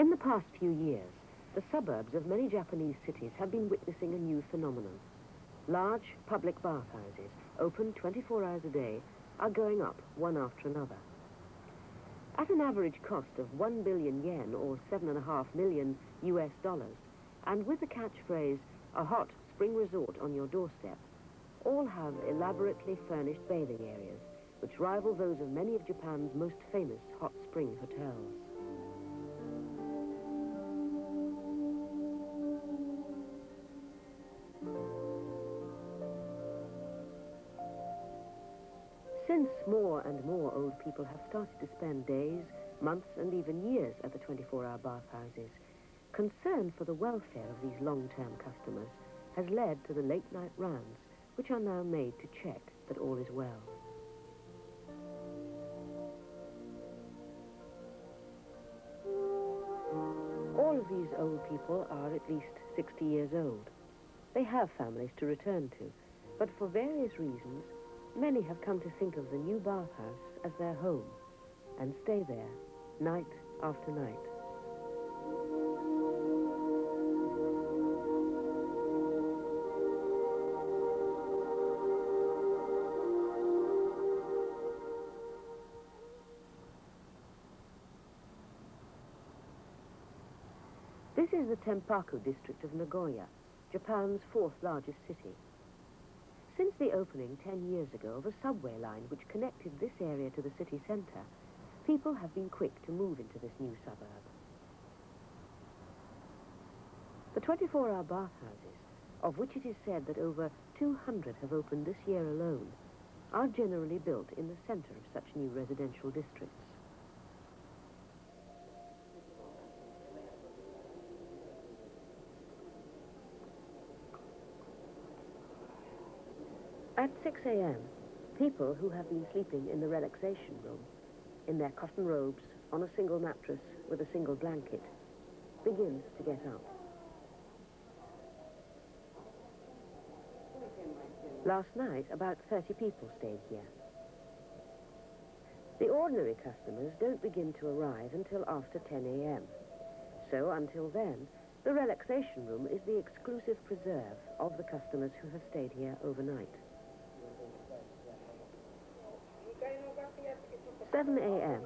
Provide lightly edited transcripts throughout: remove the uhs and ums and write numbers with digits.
In the past few years, the suburbs of many Japanese cities have been witnessing a new phenomenon. Large public bathhouses, open 24 hours a day, are going up one after another. At an average cost of 1 billion yen or $7.5 million US, and with the catchphrase, a hot spring resort on your doorstep, all have elaborately furnished bathing areas, which rival those of many of Japan's most famous hot spring hotels. Since more and more old people have started to spend days, months, and even years at the 24-hour bathhouses, concern for the welfare of these long-term customers has led to the late-night rounds, which are now made to check that all is well. All of these old people are at least 60 years old. They have families to return to, but for various reasons, many have come to think of the new bathhouse as their home and stay there night after night. This is the Tempaku district of Nagoya, Japan's fourth largest city. Since the opening 10 years ago of a subway line which connected this area to the city centre, people have been quick to move into this new suburb. The 24-hour bathhouses, of which it is said that over 200 have opened this year alone, are generally built in the centre of such new residential districts. At 6 a.m., people who have been sleeping in the relaxation room, in their cotton robes, on a single mattress with a single blanket, begin to get up. Last night, about 30 people stayed here. The ordinary customers don't begin to arrive until after 10 a.m. So, until then, the relaxation room is the exclusive preserve of the customers who have stayed here overnight. 7 a.m.,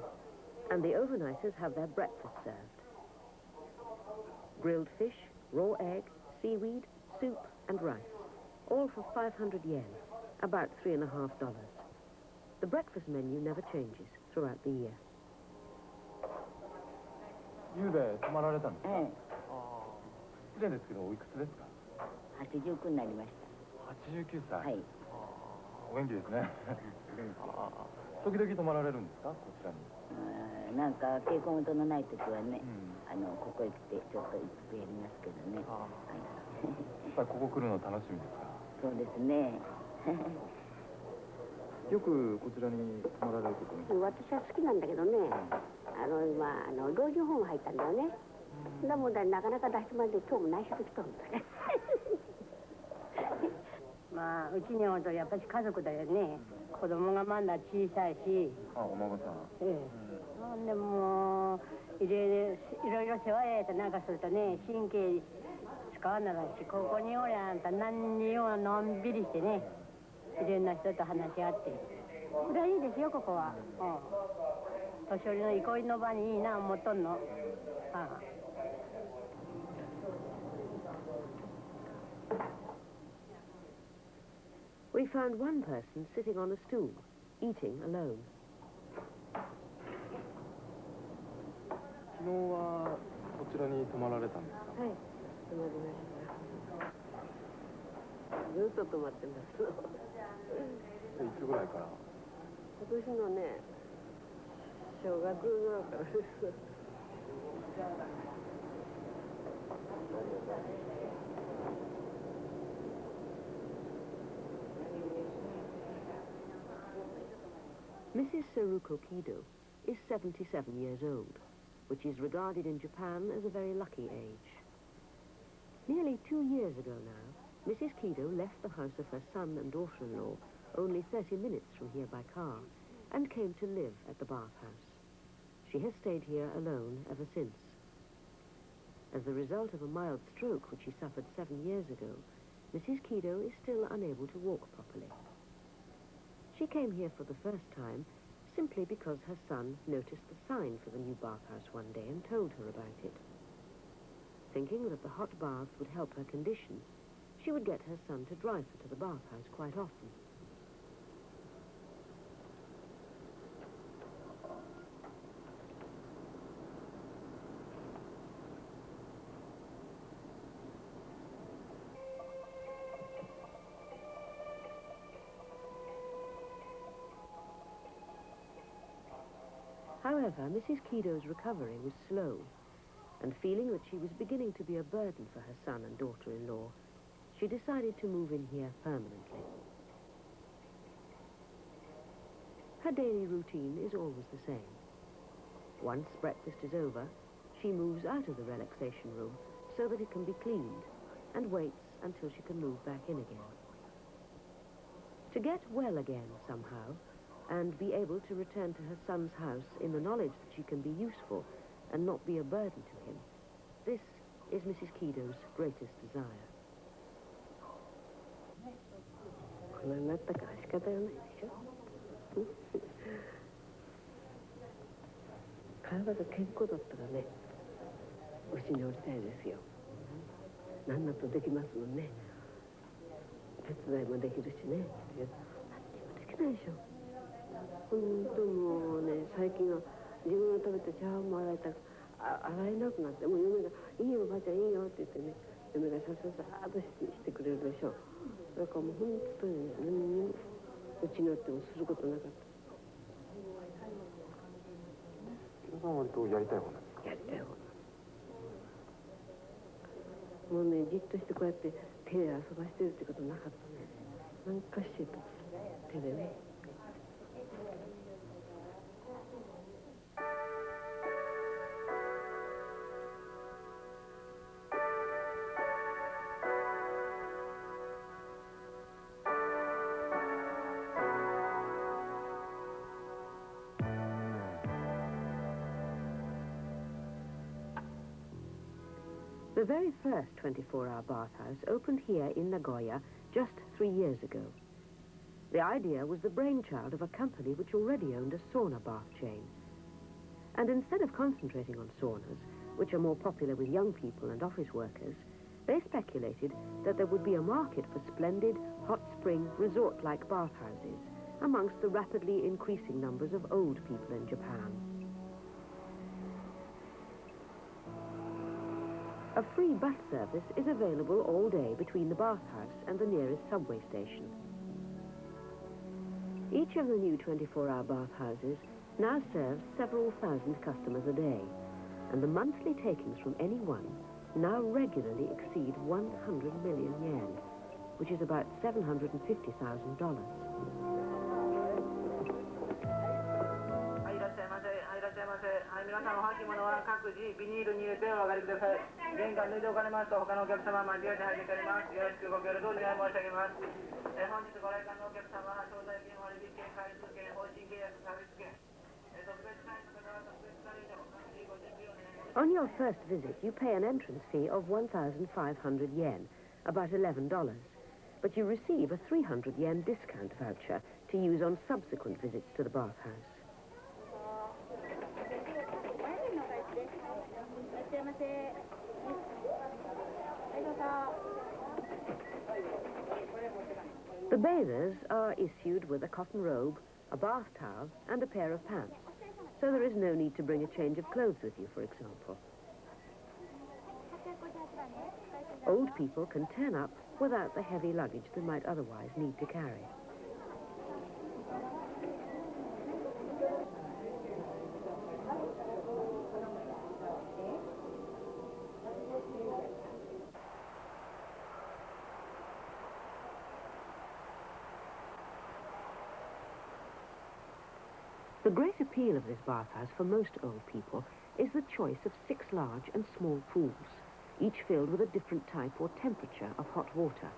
and the overnighters have their breakfast served. Grilled fish, raw egg, seaweed, soup, and rice, all for 500 yen, about $3.50. The breakfast menu never changes throughout the year. ゆうべ泊まられたんですか？ええ。失礼ですけど、おいくつですか？89になりました。89歳。はい。お元気ですね。時々泊まられるんですか、こちらに。なんか稽古事のない時はね、ここへ来てちょっと一服やりますけどね。やっぱりここ来るの楽しみですか？そうですね。よくこちらに泊まられることに。私は好きなんだけどね、今老人ホーム入ったんだよね。だもんだなかなか出してもらって今日も内緒で来とるんだね。まあうちにおるとやっぱり家族だよね。子供がまだ小さいし。あ、お孫さん。ええ。なんでもいろいろ世話やってなんかするとね、神経使わならし、ここにおりゃあんた何にものんびりしてね、いろんな人と話し合って。これはいいですよ、ここは。年寄りの憩いの場にいいな思っとんの。We found one person sitting on a stool, eating alone. 昨日はこちらに泊まられたんですか？はい、泊まりました。ずっと泊まってます。いつぐらいから？今年のね、正月ぐらいからです。Mrs. Saruko Kido is 77 years old, which is regarded in Japan as a very lucky age. Nearly 2 years ago now, Mrs. Kido left the house of her son and daughter-in-law only 30 minutes from here by car and came to live at the bathhouse. She has stayed here alone ever since. As the result of a mild stroke which she suffered 7 years ago, Mrs. Kido is still unable to walk properly. She came here for the first time simply because her son noticed the sign for the new bathhouse one day and told her about it. Thinking that the hot baths would help her condition, she would get her son to drive her to the bathhouse quite often. However, Mrs. Kido's recovery was slow, and feeling that she was beginning to be a burden for her son and daughter-in-law, she decided to move in here permanently. Her daily routine is always the same. Once breakfast is over, she moves out of the relaxation room so that it can be cleaned, and waits until she can move back in again. To get well again somehow, and be able to return to her son's house in the knowledge that she can be useful and not be a burden to him, this is Mrs. Kido's greatest desire. こんなになったから仕方がないでしょ。体が健康だったらね、牛におりたいですよ。何だとできますもんね。手伝いもできるしね。何にもできないでしょ。本当もうね、最近は自分が食べた茶碗も洗いたく洗えなくなって、もう嫁が「いいよおばあちゃんいいよ」って言ってね、嫁がさーっとしてくれるでしょ。だからもう本当にね、何にもうちによってもすることなかった。木戸さんは割とやりたい方なんですか？やりたい方。もうね、じっとしてこうやって手で遊ばしてるってことなかったね。なんかしてると手でね。The very first 24-hour bathhouse opened here in Nagoya just 3 years ago. The idea was the brainchild of a company which already owned a sauna bath chain. And instead of concentrating on saunas, which are more popular with young people and office workers, they speculated that there would be a market for splendid, hot spring, resort-like bathhouses amongst the rapidly increasing numbers of old people in Japan. A free bus service is available all day between the bathhouse and the nearest subway station. Each of the new 24-hour bathhouses now serves several thousand customers a day, and the monthly takings from any one now regularly exceed 100 million yen, which is about $750,000. 皆さんお履物は各自ビニールに入れてお上がりください。玄関脱いでおかれますと他のお客様は間違えて入っております。よろしくご協力お願い申し上げます。本日ご来館のお客様は招待券、割引券、回数券、法人契約、サービス券、特別会員の方は特別会員でお管理ご準備をお願い申し上げます。On your first visit, you pay an entrance fee of 1,500 yen, about $11, but you receive a 300 yen discount voucher to use on subsequent visits to the bathhouse. The bathers are issued with a cotton robe, a bath towel, and a pair of pants, so there is no need to bring a change of clothes with you, for example. Old people can turn up without the heavy luggage they might otherwise need to carry. The great appeal of this bathhouse for most old people is the choice of 6 large and small pools, each filled with a different type or temperature of hot water,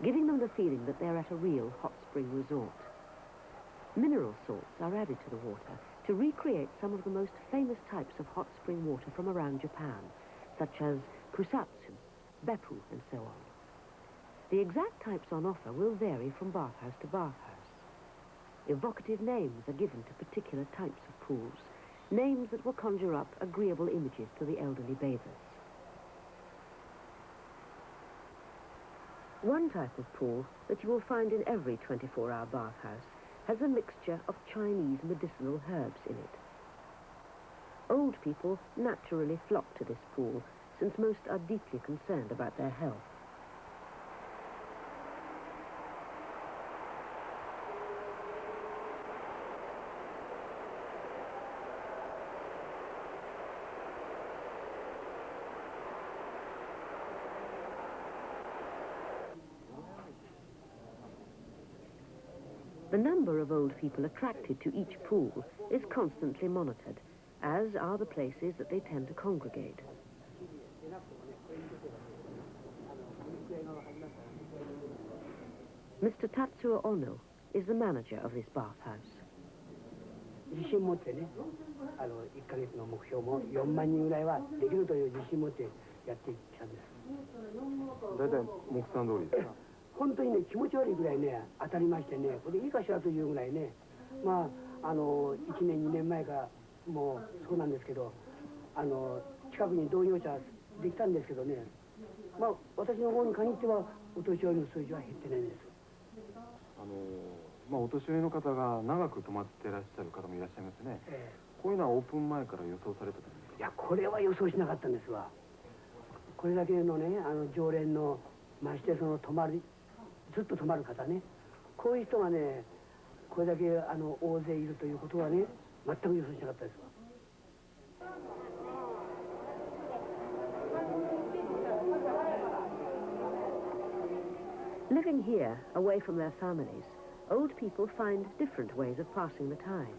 giving them the feeling that they're at a real hot spring resort. Mineral salts are added to the water to recreate some of the most famous types of hot spring water from around Japan, such as kusatsu, beppu, and so on. The exact types on offer will vary from bathhouse to bathhouse. Evocative names are given to particular types of pools, names that will conjure up agreeable images to the elderly bathers. One type of pool that you will find in every 24-hour bathhouse has a mixture of Chinese medicinal herbs in it. Old people naturally flock to this pool, since most are deeply concerned about their health. The number of old people attracted to each pool is constantly monitored, as are the places that they tend to congregate. Mr. Tatsuo Ono is the manager of this bathhouse. 自信持ってね、1ヶ月の目標も4万人ぐらいはできるという自信持ってやってきたんです。大体目算通りですか？本当にね、気持ち悪いぐらいね、当たりましてね、これでいいかしらというぐらいね、まあ、1年、2年前からもうそうなんですけど、近くに同業者できたんですけどね、まあ、私の方に限っては、お年寄りの数字は減ってないんです。まあ、お年寄りの方が長く泊まってらっしゃる方もいらっしゃいますね。こういうのはオープン前から予想されてたんですか？いや、これは予想しなかったんですわ。これだけのね、常連の、ましてそのずっと泊まる方ね、こういう人がね、これだけ大勢いるということはね、全く予想しなかったですわ。Living here, away from their families, old people find different ways of passing the time.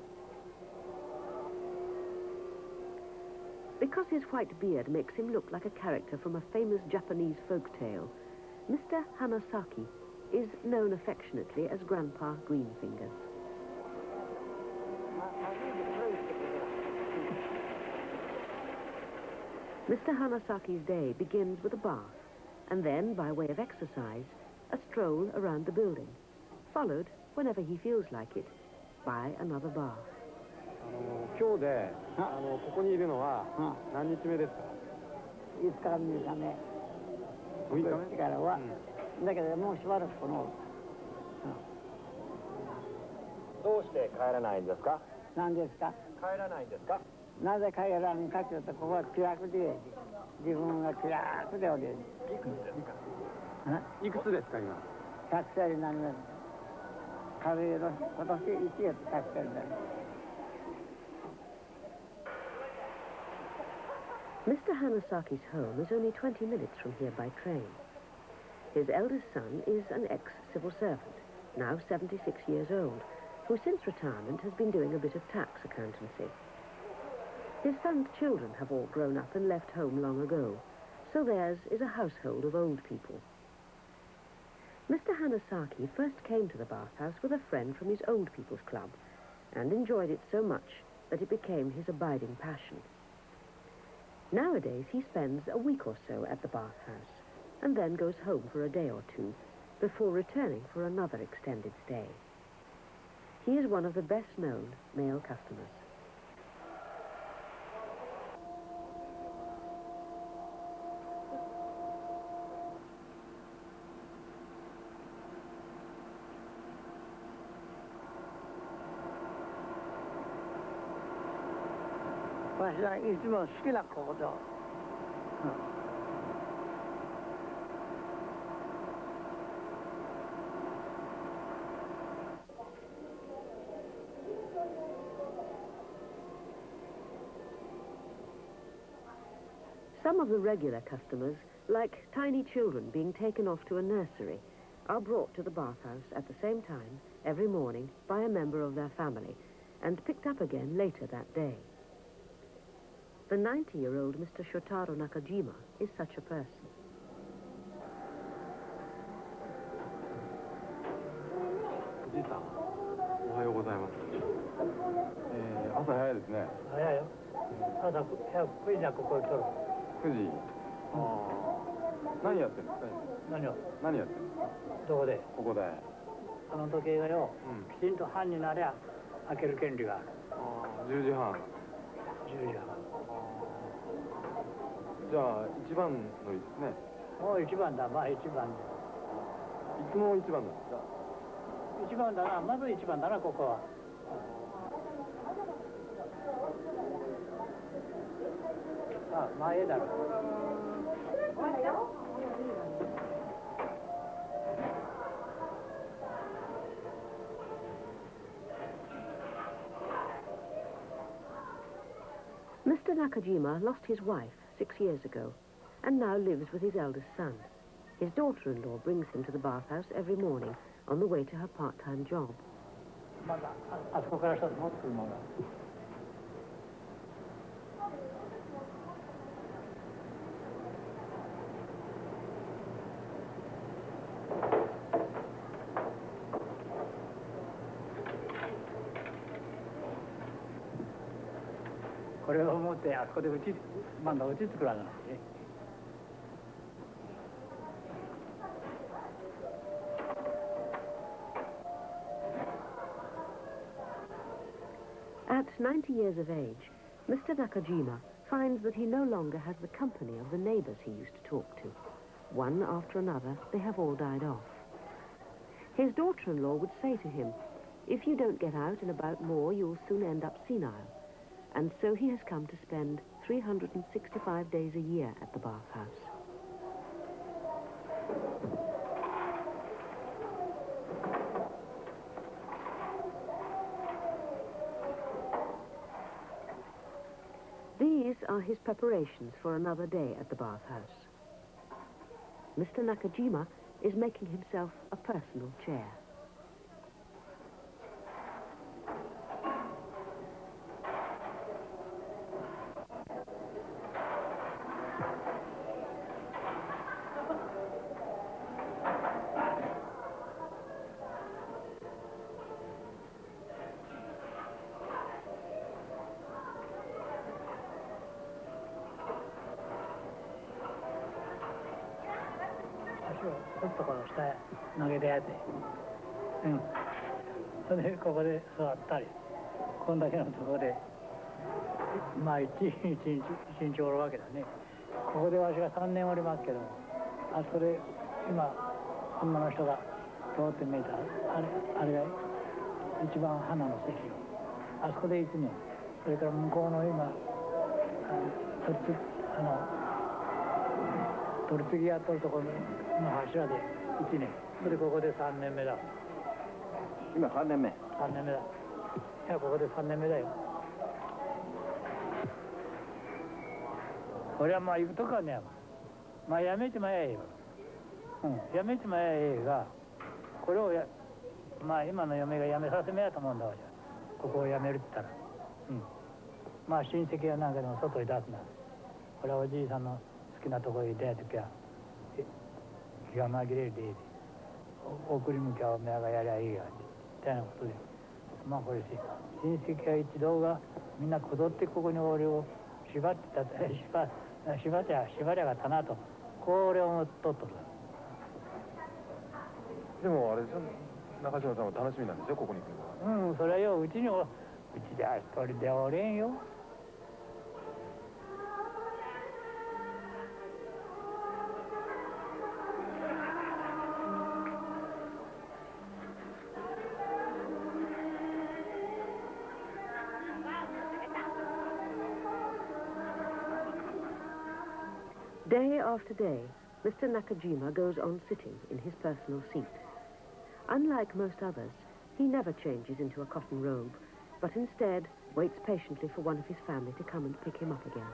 Because his white beard makes him look like a character from a famous Japanese folk tale, Mr. Hanasaki is known affectionately as Grandpa Greenfingers. Mr. Hanasaki's day begins with a bath, and then, by way of exercise, a stroll around the building, followed, whenever he feels like it, by another bath. 今日でここにいるのは何日目ですか5日目。？6日目からは、だけどもうしばらくこの、どうして帰らないんですか？何ですか？帰らないんですか？なぜ帰らないかというと、ここは気楽で、自分が気楽でおりる。いくつですか今100歳になります。軽いの今年1月100歳になります。Mr. Hanasaki's home is only 20 minutes from here by train. His eldest son is an ex-civil servant, now 76 years old, who since retirement has been doing a bit of tax accountancy. His son's children have all grown up and left home long ago, so theirs is a household of old people. Mr. Hanasaki first came to the bathhouse with a friend from his Old People's Club and enjoyed it so much that it became his abiding passion. Nowadays, he spends a week or so at the bathhouse and then goes home for a day or two before returning for another extended stay. He is one of the best-known male customers. Some of the regular customers, like tiny children being taken off to a nursery, are brought to the bathhouse at the same time every morning by a member of their family and picked up again later that day. The 90-year-old Mr. Shotaro Nakajima is such a person. おじいさん、おはようございます。朝早いですね。早いよ。朝9時はここへ来る。9時。何やってんですか？何を？何やってんですか？どこで？ここで。あの時計がよ、きちんと半になりゃ開ける権利がある。10時半。10時半。じゃあ一番の日ですね。もう一番だ、まあ一番で。いつも一番なんですか？一番だな、まず一番だな、ここは。あ、前だろ。Mr. Nakajima lost his wife 6 years ago and now lives with his eldest son. His daughter-in-law brings him to the bathhouse every morning on the way to her part-time job. まだあそこから一つ持ってくるもの。これを持ってあそこでまだうち作らないね。At 90 years of age, Mr. Nakajima finds that he no longer has the company of the neighbors he used to talk to. One after another, they have all died off. His daughter-in-law would say to him, "If you don't get out and about more, you'll soon end up senile." And so he has come to spend 365 days a year at the bathhouse. These are his preparations for another day at the bathhouse. Mr. Nakajima is making himself a personal chair.ちょっとこの下へ投げてやって、それでここで座ったり、こんだけのところでまあ一日おるわけだね。ここでわしが3年おりますけども、あそこで今女の人が通って見えたあれが一番花の席をあそこで1年、それから向こうの今取り次ぎやっとるところの柱で1年、それでここで3年目だ。今3年目。3年目だ。いや、ここで3年目だよ。これはまあ行くとかね、まあやめてまえよ。やめてまえが、これをまあ今の嫁がやめさせめやと思うんだわじゃ。ここをやめるって言ったら。まあ親戚やなんかでも外に出すな。これはおじいさんの好きなところに出た時は気が紛れるでいいで送り向きはおめえがやりゃいいやみたいなことで、まあこれ親戚が一同がみんなこぞってここに俺を縛ってた縛りゃがったなとこれを思っとっとる。でもあれでしょ、中島さんは楽しみなんでしょ、ここに来るのは。それはよ、うちでは一人でおれんよ。Day after day, Mr. Nakajima goes on sitting in his personal seat. Unlike most others, he never changes into a cotton robe, but instead waits patiently for one of his family to come and pick him up again.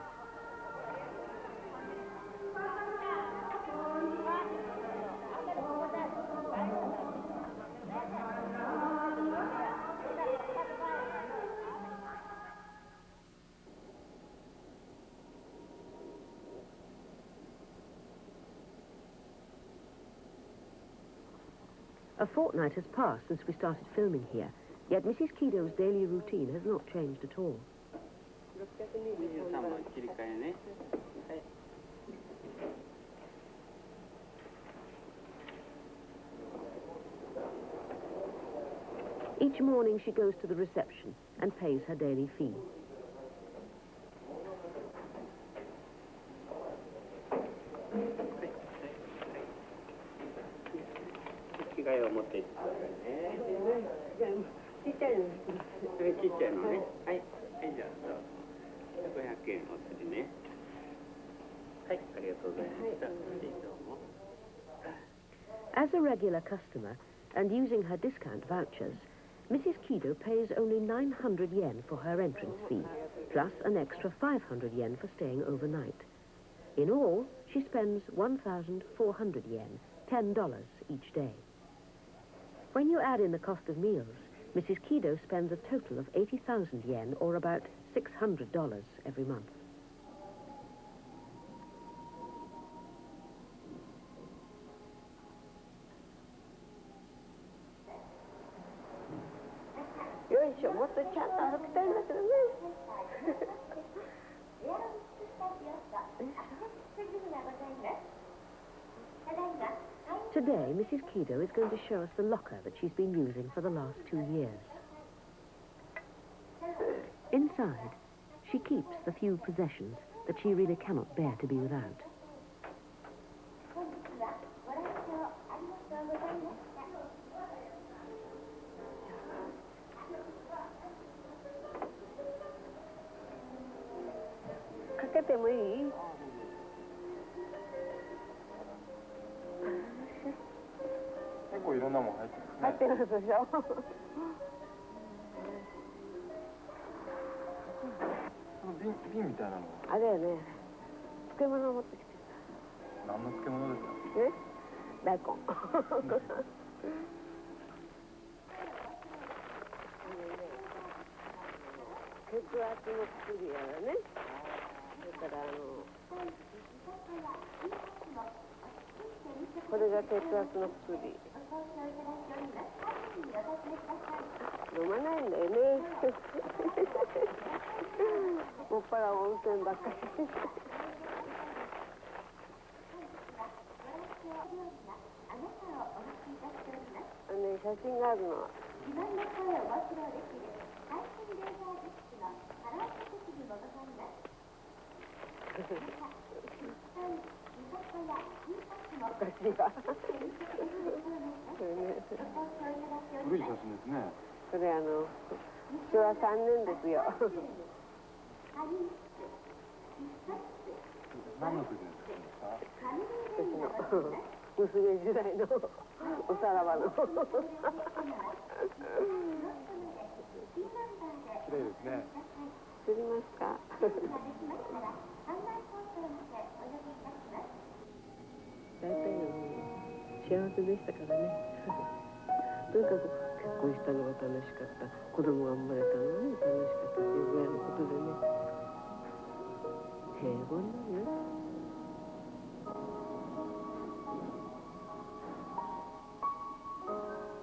A fortnight has passed since we started filming here, yet Mrs. Kido's daily routine has not changed at all. Each morning she goes to the reception and pays her daily fee. As a regular customer, and using her discount vouchers, Mrs. Kido pays only 900 yen for her entrance fee, plus an extra 500 yen for staying overnight. In all, she spends 1,400 yen, $10 each day. When you add in the cost of meals, Mrs. Kido spends a total of 80,000 yen, or about $600 every month. Today, Mrs. Kido is going to show us the locker that she's been using for the last 2 years. Inside, she keeps the few possessions that she really cannot bear to be without.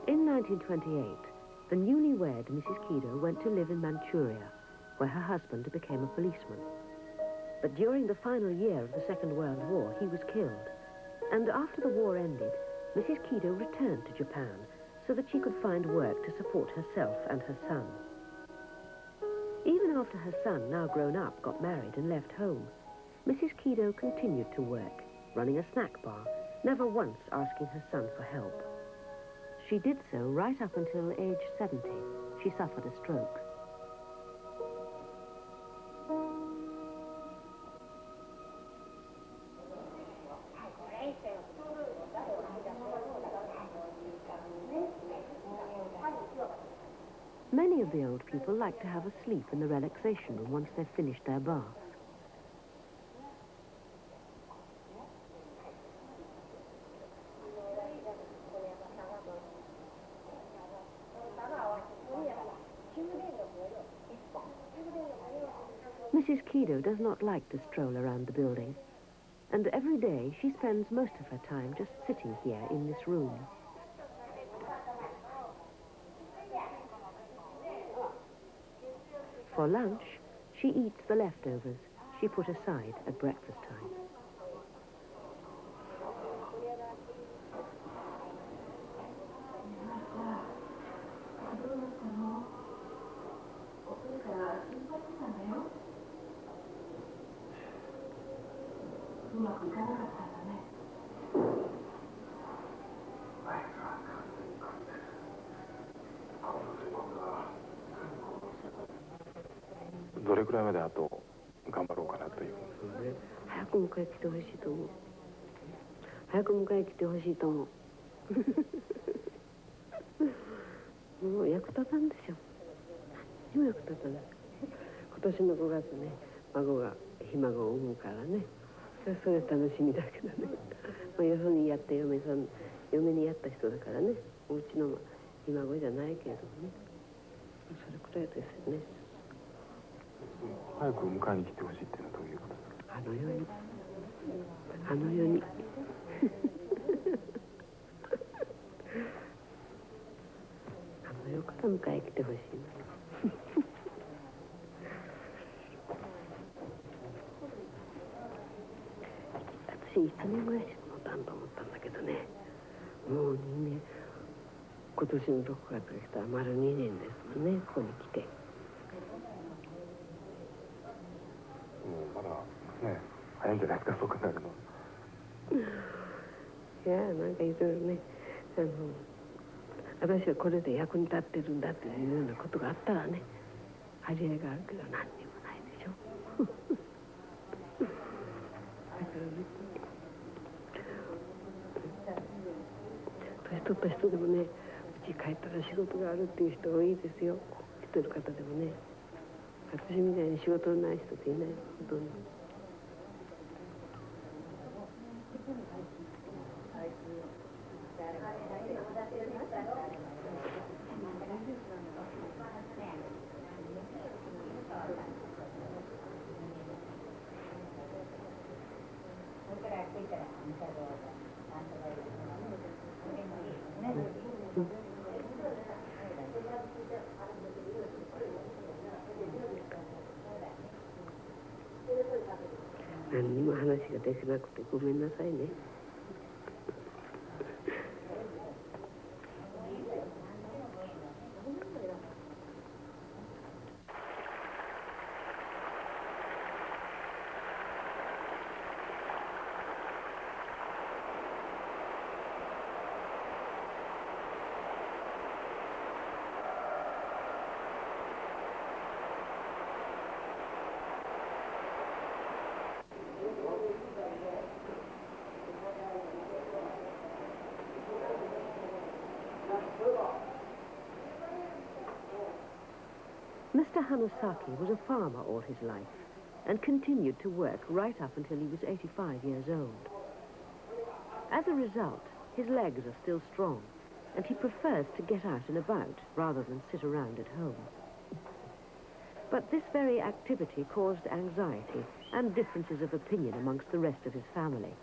In 1928, the newlywed Mrs. Kido went to live in Manchuria, where her husband became a policeman. But during the final year of the Second World War, he was killed. And after the war ended, Mrs. Kido returned to Japan so that she could find work to support herself and her son. Even after her son, now grown up, got married and left home, Mrs. Kido continued to work, running a snack bar, never once asking her son for help. She did so right up until age 70. She suffered a stroke. Many of the old people like to have a sleep in the relaxation room once they've finished their bath. Mrs. Kido does not like to stroll around the building, and every day she spends most of her time just sitting here in this room. For lunch, she eats the leftovers she put aside at breakfast time. まくいかなかったんだね。どれくらいまであと頑張ろうかなという。早く迎え来てほしいと思う。早く迎え来てほしいと思う。もう役立たんですよ。何も役立たない。今年の5月ね、孫がひ孫を産むからね。それ楽しみだけどね。まあ、よそにやって嫁にやった人だからね。お家のひ孫じゃないけれどもね。それくらいですよね。早く迎えに来てほしいっていうのはどういうことですか？あの世に。あの世に。あの世から迎え来てほしいな。私1年ぐらいしか持たんと思ったんだけどね。もう2年。今年の6月が来たら丸2年ですもんね、ここに来て。もうまだね、早いんじゃないですか、そう考えるの。いや、なんかいろいろね、私はこれで役に立ってるんだっていうようなことがあったらね、張り合いがあるけど何にもないでしょ。だからね、年取った人でもね、うち帰ったら仕事があるっていう人多いですよ。来てる方でもね。私みたいに仕事のない人っていない、ほとんど。何にも話ができなくてごめんなさいね。Mr. Hanasaki was a farmer all his life and continued to work right up until he was 85 years old. As a result, his legs are still strong and he prefers to get out and about rather than sit around at home. But this very activity caused anxiety and differences of opinion amongst the rest of his family.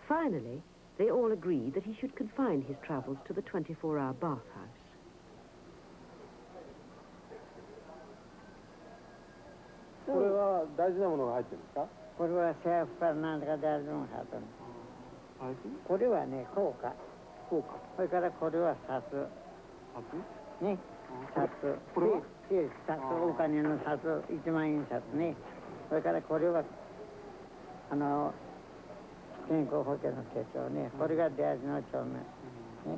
Finally, they all agreed that he should confine his travels to the 24-hour bathhouse. これは大事なものが入ってるんですか？これは制服から何か大事なものが入ってる。これはね、効果。それからこれは札。ね、札。これは札、お金の札、1万円札ね。それからこれは健康保険の手帳ね。これが大事な帳面。ね。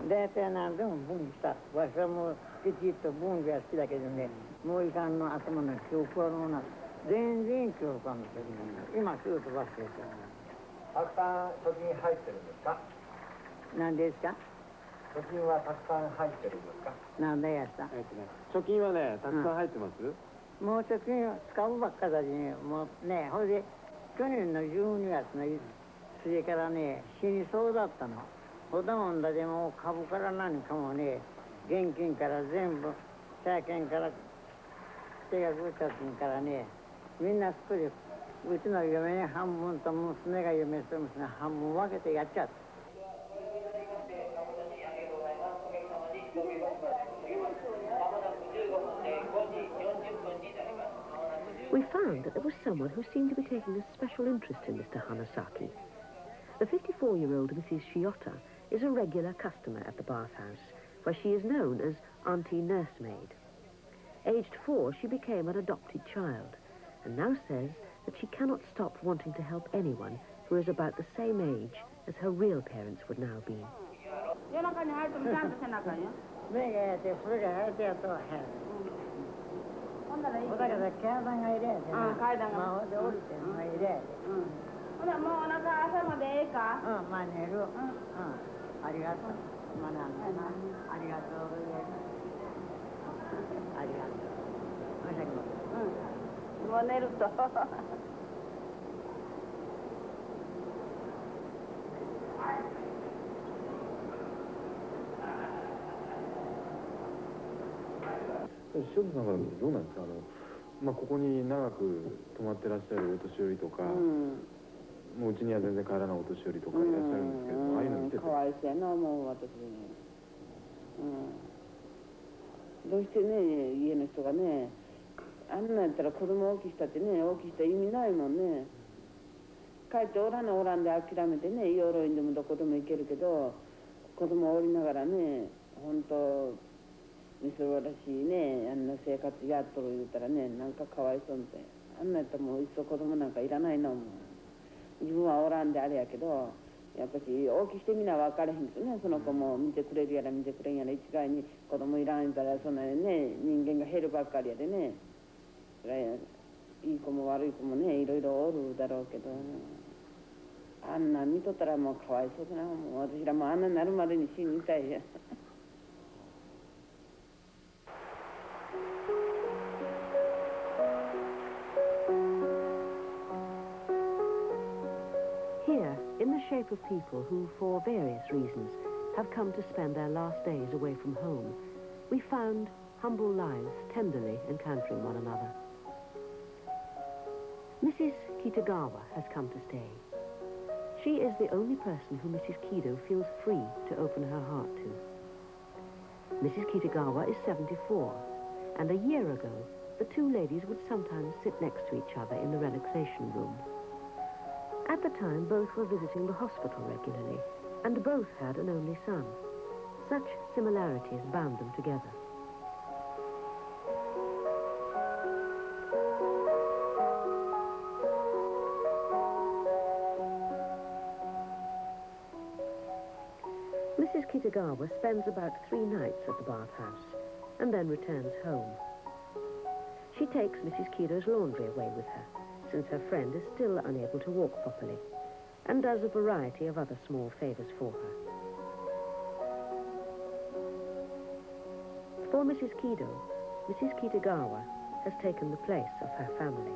大体何でも分した。わしはもうきちっと分が好きだけどね、もういかんの頭の記憶はのな、全然記憶はの時に、今すぐと忘れてる。たくさん貯金入ってるんですか？何ですか？貯金はたくさん入ってるんですか？何でやした？貯金はね、たくさん入ってます？もう貯金使うばっかだしね、もうね、ほいで、去年の12月の末からね、死にそうだったの。ほとんどでも株から何かもね、現金から全部、債券から手がぐっちゃってんからね、みんな少し、うちの嫁に半分と娘が嫁と娘半分分けてやっちゃった。We found that there was someone who seemed to be taking a special interest in Mr. Hanasaki. The 54-year-old Mrs. Shiota is a regular customer at the bathhouse, where she is known as Auntie Nursemaid. Aged 4, she became an adopted child, and now says that she cannot stop wanting to help anyone who is about the same age as her real parents would now be.塩田さんから見てどうなんですか？ここに長く泊まってらっしゃるお年寄りとか、もううちには全然帰らないお年寄りとかいらっしゃるんですけども、ああいうの見ててかわいそうやな、もう私ね。どうしてね、家の人がね、あんなんやったら子供大きしたってね、大きした意味ないもんね。帰っておらんで諦めてね、養老院でもどこでも行けるけど、子供おりながらね、本当みすぼらしいね、あんな生活やっとる言うたらね、なんかかわいそうって。あんなんやったらもういっそ子供なんかいらないのも。自分はおらんであれやけど、やっぱし大きしてみな分からへんけどね、その子も見てくれるやら見てくれんやら、一概に子供いらんやら、そんなね、人間が減るばっかりやでね。それいい子も悪い子もね、いろいろおるだろうけど、あんなん見とったらもうかわいそうだな。もう私らもあんなになるまでに死にたいや。Here, in the shape of people who, for various reasons, have come to spend their last days away from home, we found humble lives tenderly encountering one another. Mrs. Kitagawa has come to stay. She is the only person who Mrs. Kido feels free to open her heart to. Mrs. Kitagawa is 74, and a year ago, the two ladies would sometimes sit next to each other in the relaxation room. At the time, both were visiting the hospital regularly, and both had an only son. Such similarities bound them together. Mrs. Kitagawa spends about 3 nights at the bathhouse, and then returns home. She takes Mrs. Kido's laundry away with her, since her friend is still unable to walk properly, and does a variety of other small favors for her. For Mrs. Kido, Mrs. Kitagawa has taken the place of her family.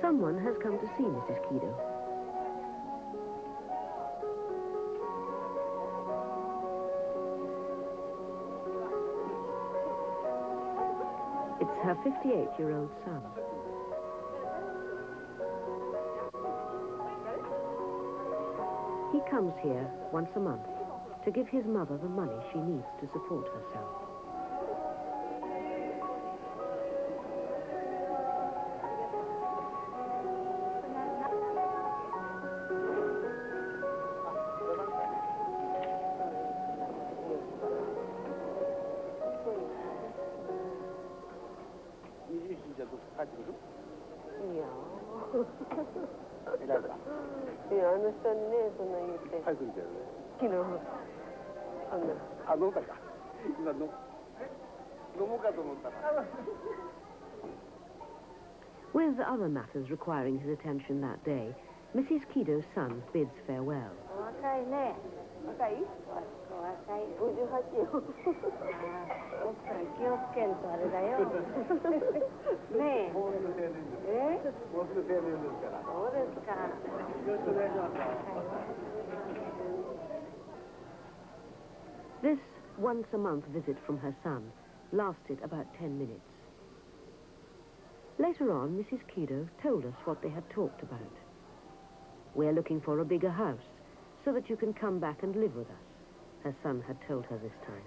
Someone has come to see Mrs. Kido. It's her 58-year-old son. He comes here once a month to give his mother the money she needs to support herself. With other matters requiring his attention that day, Mrs. Kido's son bids farewell. This once-a-month visit from her son lasted about 10 minutes. Later on, Mrs. Kido told us what they had talked about. "We're looking for a bigger house, so that you can come back and live with us. her son had told her this time.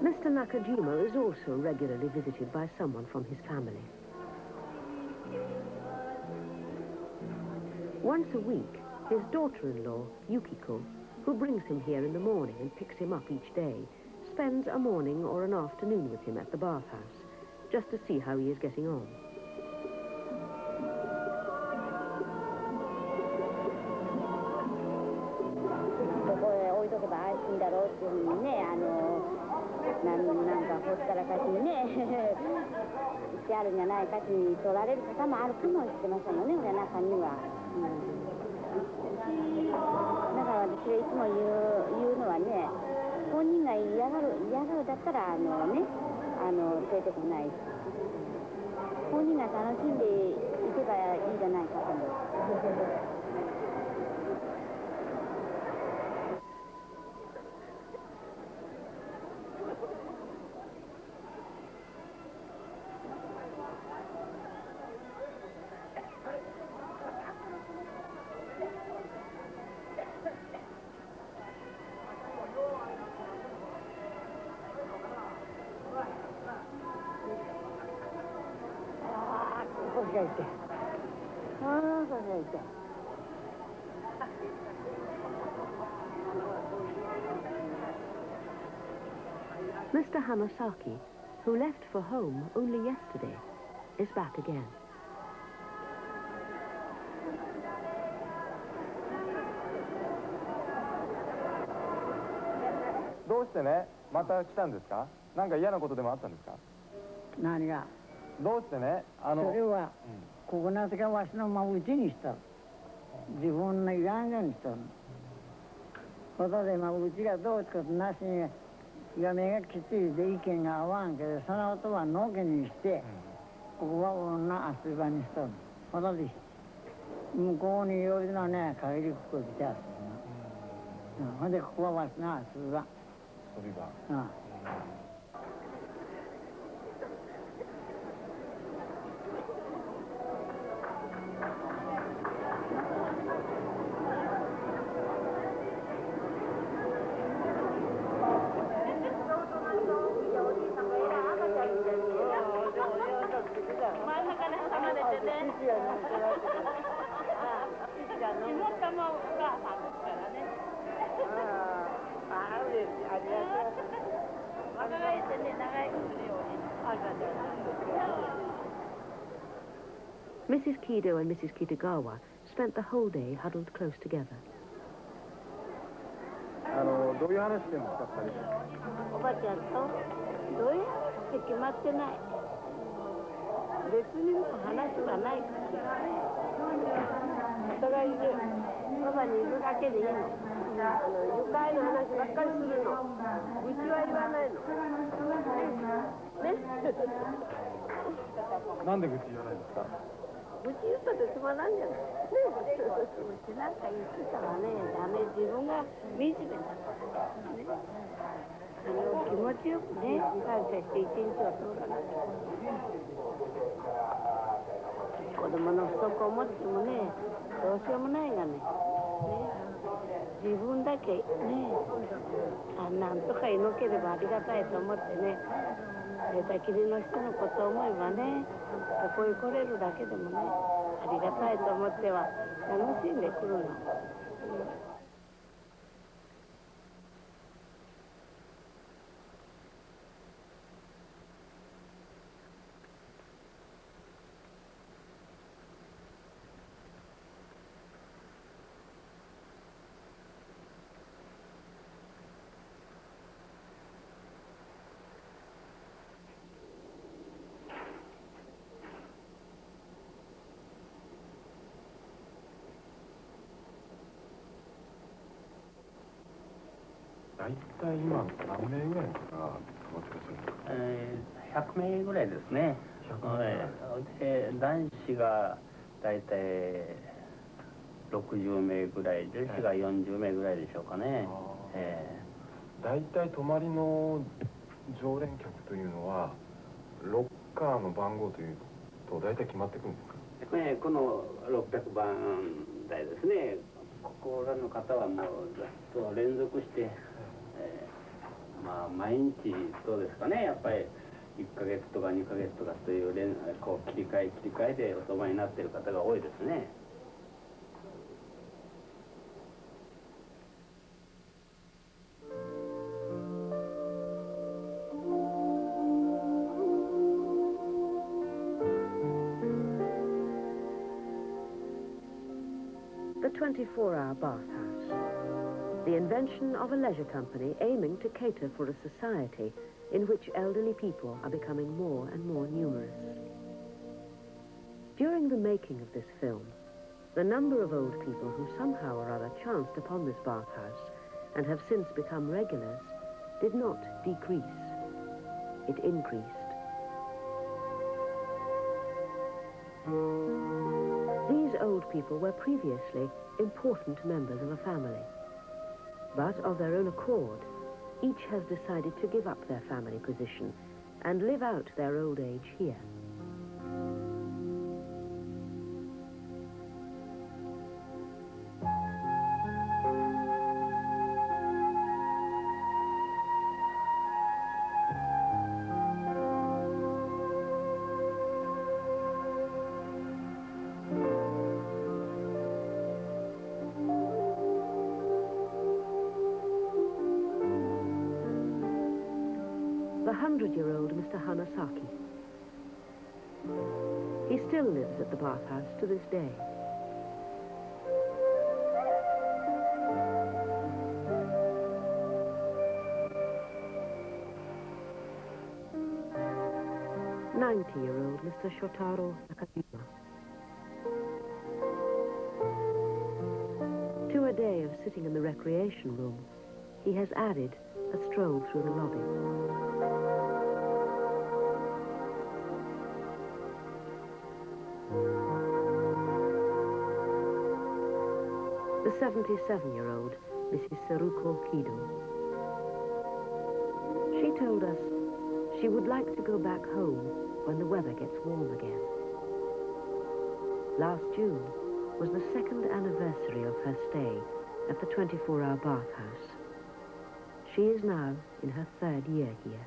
Mr. Nakajima is also regularly visited by someone from his family. Once a week, his daughter-in-law, Yukiko, who brings him here in the morning and picks him up each day, spends a morning or an afternoon with him at the bathhouse, just to see how he is getting on. なんかほったらかしにねしてあるんじゃないかしに取られる方もあるかもしれませんよね、中には、だから私がいつも言うのはね、本人が嫌がるだったら連れてこないし、本人が楽しんでいけばいいじゃないかと思う。Mr. Hamasaki, who left for home only yesterday, is back again. どうしてね、また来たんですか？なんか嫌なことでもあったんですか？何が？どうしてね、それは、ここなぜかわしのうちにした。自分の言わんようにしたの。ことでうちがどうってことなしに、嫁がきついで意見が合わんけど、そのことはのけにして、ここは女遊び場にしたの。ことで、向こうに呼びのね、限りここ来て遊ぶの。ほんで、ここはわしの遊び場。遊び場。Mrs. Kido and Mrs. Kitagawa spent the whole day huddled close together. どういう話してるんですか、2人で。おばちゃんとどういう話って決まってない。別にもう話はない。お互いでそばにいるだけでいいの。愉快な話ばっかりするの。愚痴は言わないの。ね。なんで愚痴言わないんですか？愚痴言ったってつまらんじゃない。ね。愚痴なんか言ってたらね、ダメ。自分が惨めだからね。気持ちよくね、感謝して一日はそうだな。子供の不足を持ってもね、どうしようもないがね。自分だけね、なんとかいなければありがたいと思ってね、寝たきりの人のことを思えばね、ここへ来れるだけでもね、ありがたいと思っては楽しんでくるの。大体今何名ぐらいの方が泊まってらっしゃるんですか100名ぐらいですね。で男子が大体60名ぐらい、女子が40名ぐらいでしょうかね。大体泊まりの常連客というのはロッカーの番号というと大体決まってくるんですか？この600番台ですね。ここらの方はもうずっと連続して、まあ毎日どうですかね、やっぱり1ヶ月とか2ヶ月とかというこう切り替えでお泊まりになっている方が多いですね。The 24-hour bathhouse, the invention of a leisure company aiming to cater for a society in which elderly people are becoming more and more numerous. During the making of this film, the number of old people who somehow or other chanced upon this bathhouse and have since become regulars did not decrease. It increased. These old people were previously important members of a family. But of their own accord, each has decided to give up their family position and live out their old age here. The 100-year-old Mr. Hanasaki. He still lives at the bathhouse to this day. '90-year-old Mr. Shotaro Nakajima. To a day of sitting in the recreation room, he has added a stroll through the lobby. The 77-year-old Mrs. Seruko Kido. She told us she would like to go back home when the weather gets warm again. Last June was the second anniversary of her stay at the 24-hour bathhouse. She is now in her third year here.